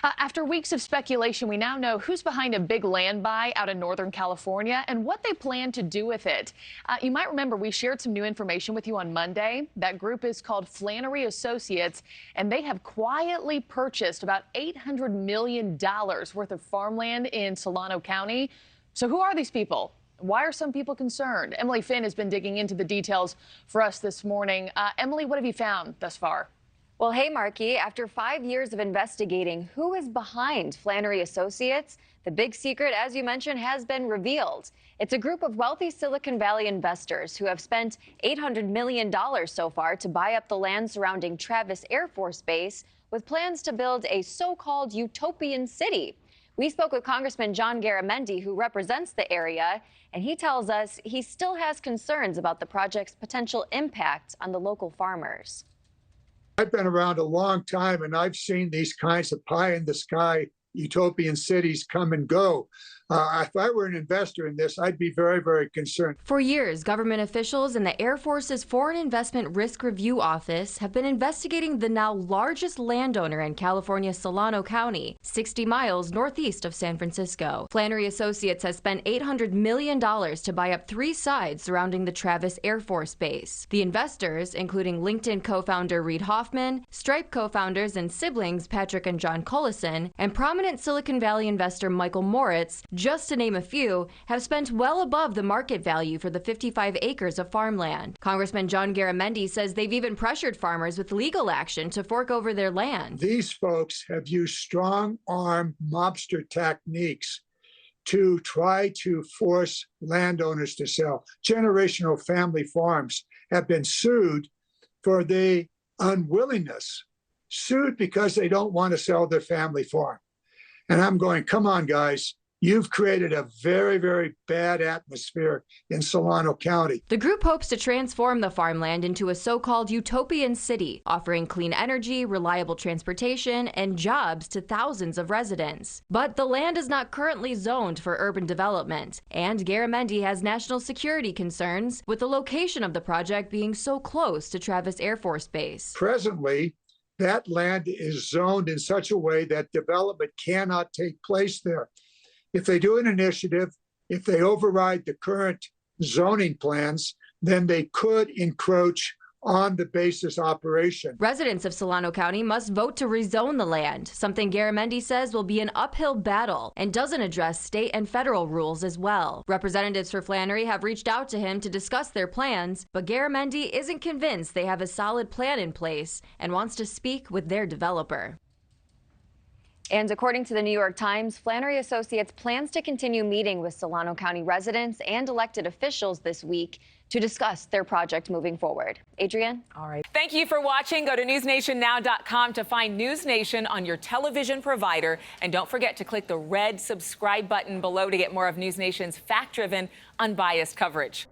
After weeks of speculation, we now know who's behind a big land buy out in Northern California and what they plan to do with it. You might remember we shared some new information with you on Monday. That group is called Flannery Associates, and they have quietly purchased about $800 million worth of farmland in Solano County. So who are these people? Why are some people concerned? Emily Finn has been digging into the details for us this morning. Emily, what have you found thus far? Well, hey, Marky, after 5 years of investigating who is behind Flannery Associates, the big secret, as you mentioned, has been revealed. It's a group of wealthy Silicon Valley investors who have spent $800 million so far to buy up the land surrounding Travis Air Force Base with plans to build a so-called utopian city. We spoke with Congressman John Garamendi, who represents the area, and he tells us he still has concerns about the project's potential impact on the local farmers. I've been around a long time, and I've seen these kinds of pie-in-the-sky utopian cities come and go. If I were an investor in this, I'd be very, very concerned. For years, government officials and the Air Force's Foreign Investment Risk Review Office have been investigating the now largest landowner in California's Solano County, 60 miles northeast of San Francisco. Flannery Associates has spent $800 million to buy up 3 sides surrounding the Travis Air Force Base. The investors, including LinkedIn co-founder Reid Hoffman, Stripe co-founders and siblings Patrick and John Collison, and prominent Silicon Valley investor Michael Moritz, just to name a few, have spent well above the market value for the 55 acres of farmland. Congressman John Garamendi says they've even pressured farmers with legal action to fork over their land. These folks have used strong-arm mobster techniques to try to force landowners to sell. Generational family farms have been sued for the unwillingness, sued because they don't want to sell their family farm. And I'm going, come on, guys. You've created a very, very bad atmosphere in Solano County. The group hopes to transform the farmland into a so-called utopian city, offering clean energy, reliable transportation, and jobs to thousands of residents. But the land is not currently zoned for urban development, and Garamendi has national security concerns with the location of the project being so close to Travis Air Force Base. Presently, that land is zoned in such a way that development cannot take place there. If they do an initiative, if they override the current zoning plans, then they could encroach on the base's operation. Residents of Solano County must vote to rezone the land, something Garamendi says will be an uphill battle and doesn't address state and federal rules as well. Representatives for Flannery have reached out to him to discuss their plans, but Garamendi isn't convinced they have a solid plan in place and wants to speak with their developer. And according to the New York Times, Flannery Associates plans to continue meeting with Solano County residents and elected officials this week to discuss their project moving forward. Adrienne? All right. Thank you for watching. Go to newsnationnow.com to find NewsNation on your television provider. And don't forget to click the red subscribe button below to get more of NewsNation's fact-driven, unbiased coverage.